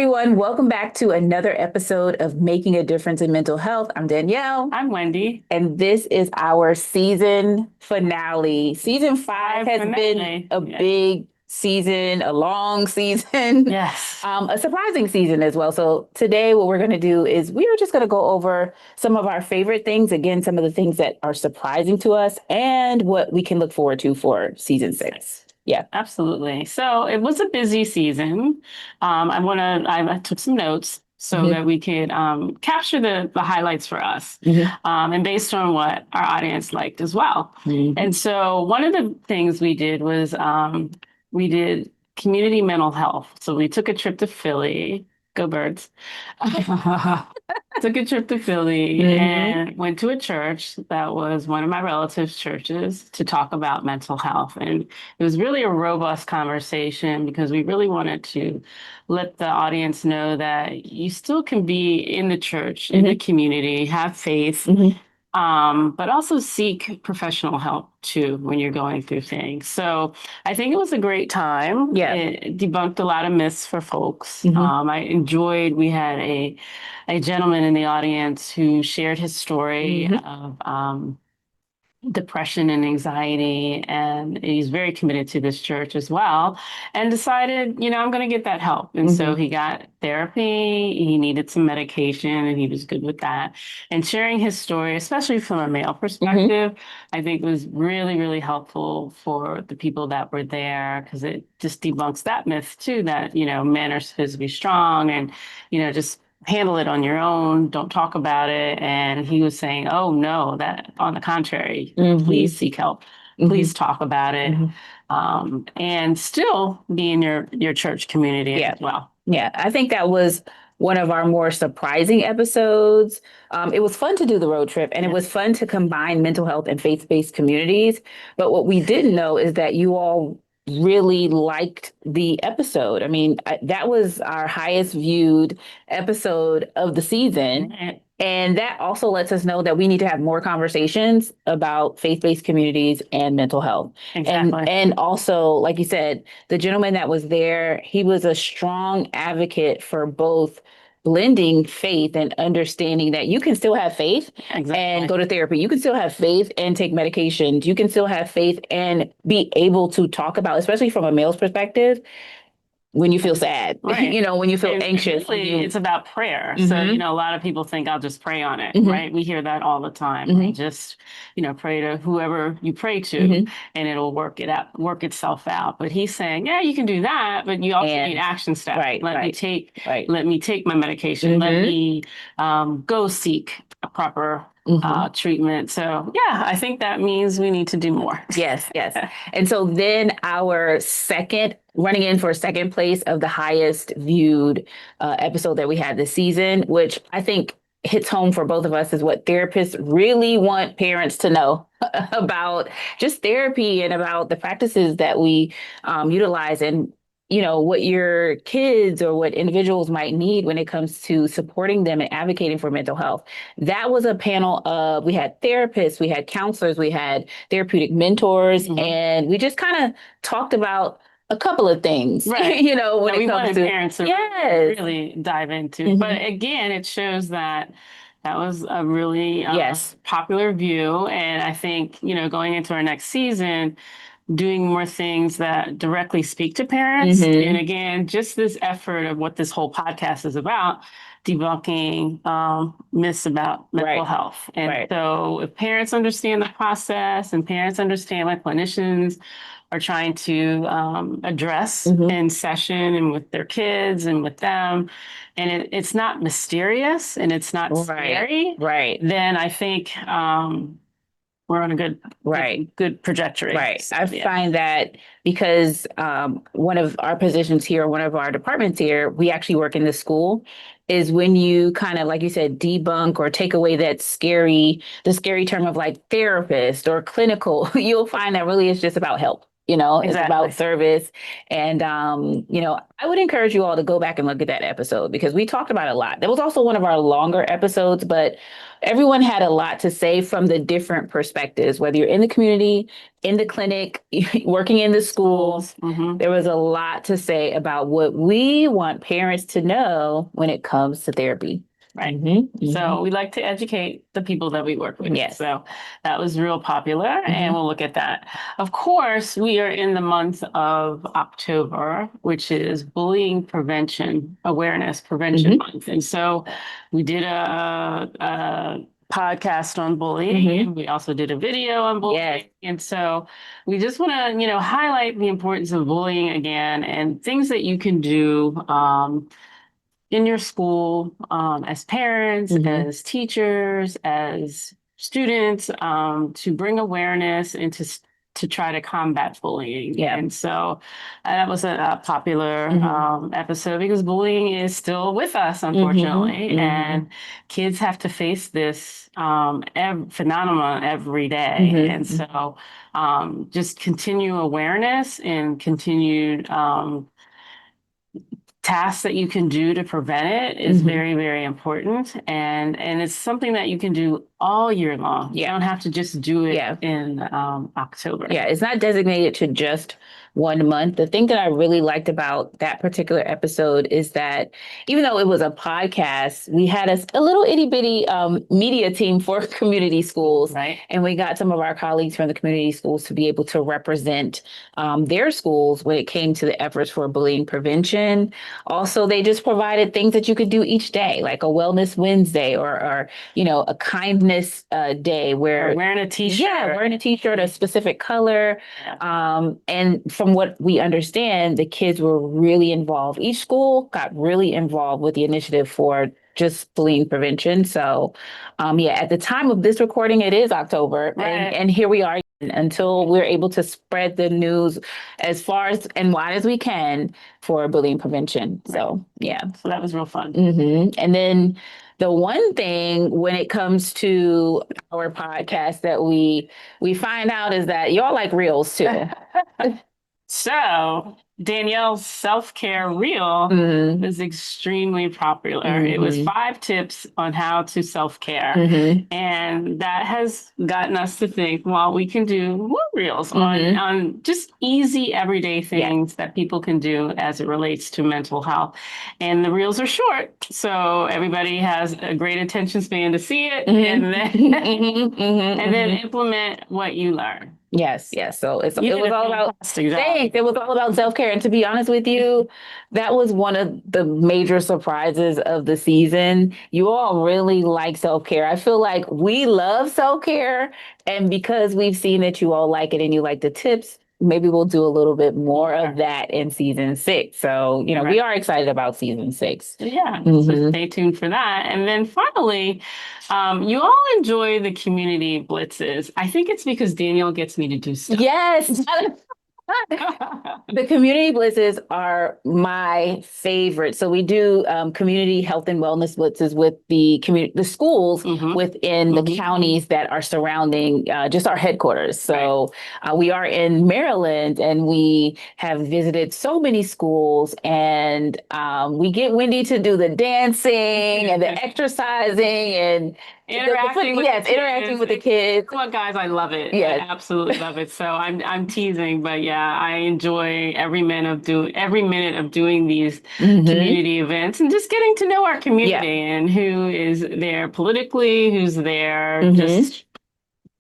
everyone. Welcome back to another episode of Making a Difference in Mental Health. I'm Danielle. I'm Wendy. And this is our season finale. Season five has been a big season, a long season. Yes. A surprising season as well. So today what we're going to do is we are just going to go over some of our favorite things. Again, some of the things that are surprising to us and what we can look forward to for season 6. Yeah. Absolutely. So it was a busy season. I took some notes so that we could capture the highlights for us, and based on what our audience liked as well. And so one of the things we did was we did community mental health. So we took a trip to Philly. Go Birds. Took a trip to Philly and went to a church that was one of my relatives' churches to talk about mental health. And it was really a robust conversation because we really wanted to let the audience know that you still can be in the church, in the community, have faith, but also seek professional help too when you're going through things. So I think it was a great time. Yeah. It debunked a lot of myths for folks. I enjoyed, we had a gentleman in the audience who shared his story of depression and anxiety, and he's very committed to this church as well, and decided, I'm going to get that help. And so he got therapy, he needed some medication, and he was good with that. And sharing his story, especially from a male perspective, I think was really, really helpful for the people that were there, because it just debunks that myth too, that, men are supposed to be strong and, just handle it on your own, don't talk about it. And he was saying, oh no, that on the contrary, please seek help, please talk about it, and still be in your church community as well. Yeah, I think that was one of our more surprising episodes. It was fun to do the road trip, and it was fun to combine mental health and faith-based communities. But what we didn't know is that you all really liked the episode. I mean, that was our highest viewed episode of the season. And that also lets us know that we need to have more conversations about faith-based communities and mental health. Exactly. And also, like you said, the gentleman that was there, he was a strong advocate for both blending faith and understanding that you can still have faith and go to therapy. You can still have faith and take medications. You can still have faith and be able to talk about, especially from a male's perspective, when you feel sad, Right. When you feel anxious. Really, it's about prayer. So, a lot of people think I'll just pray on it, right? We hear that all the time. Just, pray to whoever you pray to and it'll work itself out. But he's saying, yeah, you can do that, but you also need action steps. Let me take my medication. Let me go seek a proper treatment. So yeah, I think that means we need to do more. Yes. And so then running in for second place of the highest viewed episode that we had this season, which I think hits home for both of us, is what therapists really want parents to know about just therapy and about the practices that we utilize, and what your kids or what individuals might need when it comes to supporting them and advocating for mental health. That was a panel of, we had therapists, we had counselors, we had therapeutic mentors, and we just kind of talked about a couple of things, when it comes to parents to really dive into. But again, it shows that was a really popular view. And I think, going into our next season, doing more things that directly speak to parents. And again, just this effort of what this whole podcast is about, debunking myths about mental health. And so if parents understand the process and parents understand what clinicians are trying to address in session and with their kids and with them, and it's not mysterious and it's not scary, then I think we're on a good trajectory. Right. I find that because one of our positions here, one of our departments here, we actually work in the school, is when you kind of, like you said, debunk or take away the scary term of like therapist or clinical, you'll find that really it's just about help. you know, it's Exactly. about service. And, you know, I would encourage you all to go back and look at that episode because we talked about it a lot. That was also one of our longer episodes, but everyone had a lot to say from the different perspectives, whether you're in the community, in the clinic, working in the schools. Mm-hmm. There was a lot to say about what we want parents to know when it comes to therapy. Right. Mm-hmm. So we like to educate the people that we work with. Yes. So that was real popular, and we'll look at that. Of course, we are in the month of October, which is Bullying Prevention Awareness Prevention Month. And so we did a podcast on bullying, and we also did a video on bullying. Yes. And so we just want to, you know, highlight the importance of bullying again and things that you can do in your school, as parents, as teachers, as students, to bring awareness and to try to combat bullying. Yeah. And so that was a popular episode because bullying is still with us, unfortunately. And kids have to face this phenomenon every day. And so just continue awareness and continued tasks that you can do to prevent it is very, very important. And it's something that you can do all year long. You don't have to just do it in October. Yeah, it's not designated to just 1 month. The thing that I really liked about that particular episode is that even though it was a podcast, we had a little itty bitty media team for community schools. Right. And we got some of our colleagues from the community schools to be able to represent their schools when it came to the efforts for bullying prevention. Also, they just provided things that you could do each day, like a Wellness Wednesday or you know, a kindness day where wearing a t-shirt. Yeah, wearing a t-shirt, a specific color. Yeah. And from what we understand, the kids were really involved. Each school got really involved with the initiative for just bullying prevention. So, yeah, at the time of this recording, it is October. Right. And here we are until we're able to spread the news as far as and wide as we can for bullying prevention. Right. So, yeah. So that was real fun. And then the one thing when it comes to our podcast that we find out is that y'all like reels too. So Danielle's self-care reel is extremely popular. It was 5 tips on how to self-care. And that has gotten us to think, well, we can do more reels on just easy everyday things that people can do as it relates to mental health. And the reels are short, so everybody has a great attention span to see it and then and then implement what you learn. Yes. So it was all about thanks. It was all about self-care. And to be honest with you, that was one of the major surprises of the season. You all really like self-care. I feel like we love self-care. And because we've seen that you all like it and you like the tips, maybe we'll do a little bit more of that in season 6. So, you know, we are excited about season 6. Yeah. So stay tuned for that. And then finally, you all enjoy the community blitzes. I think it's because Danielle gets me to do stuff. Yes. The community blitzes are my favorite. So we do community health and wellness blitzes with the schools within the counties that are surrounding just our headquarters. So we are in Maryland and we have visited so many schools and we get Wendy to do the dancing and the exercising and interacting with the kids. Come on, guys, I love it. Yes. I absolutely love it. So I'm teasing, but yeah, I enjoy every minute of doing these community events and just getting to know our community and who is there politically, who's there just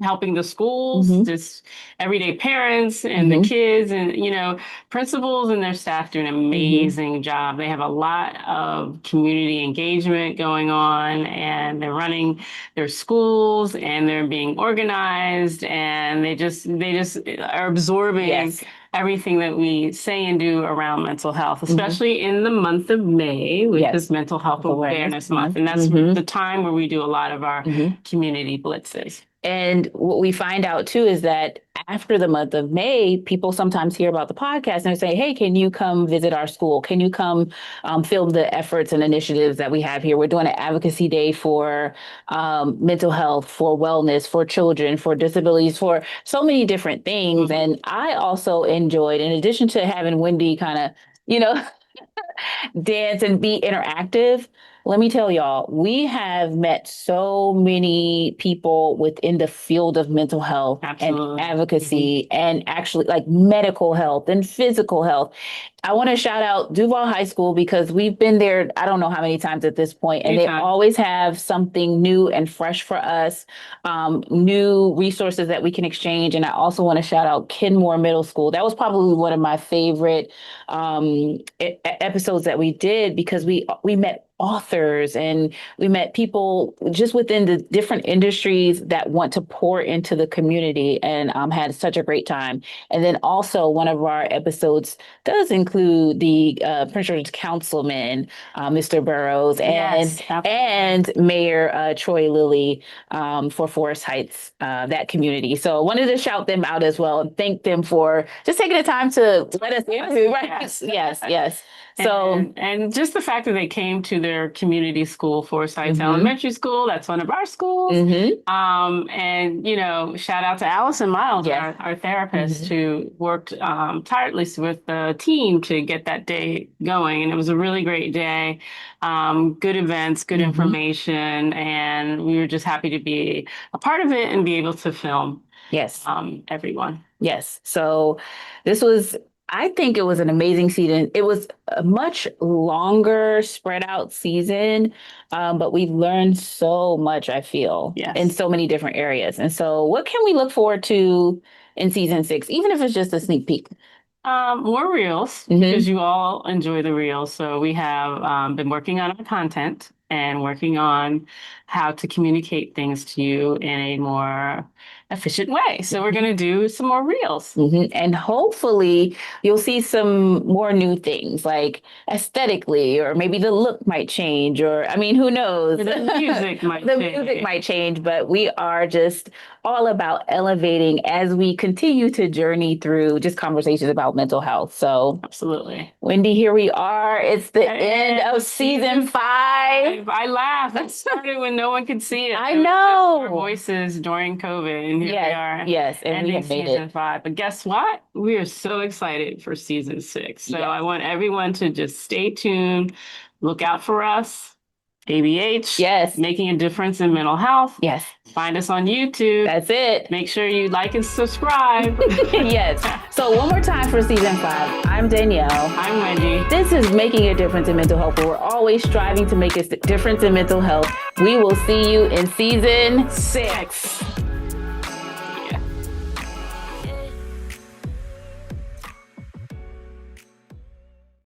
helping the schools, just everyday parents and the kids and, you know, principals and their staff do an amazing job. They have a lot of community engagement going on and they're running their schools and they're being organized and they just are absorbing everything that we say and do around mental health, especially in the month of May, which is Mental Health Awareness Month. And that's the time where we do a lot of our community blitzes. And what we find out too is that after the month of May, people sometimes hear about the podcast and they say, hey, can you come visit our school? Can you come film the efforts and initiatives that we have here? We're doing an advocacy day for mental health, for wellness, for children, for disabilities, for so many different things. And I also enjoyed, in addition to having Wendy kind of, dance and be interactive. Let me tell y'all, we have met so many people within the field of mental health Absolutely. and advocacy and actually like medical health and physical health. I want to shout out Duval High School because we've been there, I don't know how many times at this point, and they always have something new and fresh for us, new resources that we can exchange. And I also want to shout out Kenmore Middle School. That was probably one of my favorite episodes that we did because we met authors and we met people just within the different industries that want to pour into the community and had such a great time. And then also one of our episodes does include the Prince George's Councilman, Mr. Burrows, and Mayor Troy Lilly for Forest Heights, that community. So I wanted to shout them out as well and thank them for just taking the time to let us interview. Right? Yes. So and just the fact that they came to their community school, Forest Heights Elementary School, that's one of our schools. And shout out to Allison Miles, our therapist, who worked tirelessly with the team to get that day going. And it was a really great day. Good events, good information, and we were just happy to be a part of it and be able to film. Everyone. Yes. So this was, I think it was an amazing season. It was a much longer spread out season, but we learned so much, I feel, in so many different areas. And so what can we look forward to in season 6, even if it's just a sneak peek? More reels, because you all enjoy the reels. So we have been working on our content and working on how to communicate things to you in a more efficient way. So we're going to do some more reels. And hopefully you'll see some more new things like aesthetically, or maybe the look might change, or I mean, who knows? The music might change. Music might change, but we are just all about elevating as we continue to journey through just conversations about mental health. So absolutely. Wendy, here we are. It's the end of season 5. I laughed. It started when no one could see it. I know. Our voices during COVID, and here we are. Yes, and we have made season 5. But guess what? We are so excited for season 6. So I want everyone to just stay tuned. Look out for us. ABH. Making a difference in mental health. Find us on YouTube. That's it. Make sure you like and subscribe. So one more time for season 5. I'm Danielle. I'm Wendy. This is Making a Difference in Mental Health, where we're always striving to make a difference in mental health. We will see you in season 6.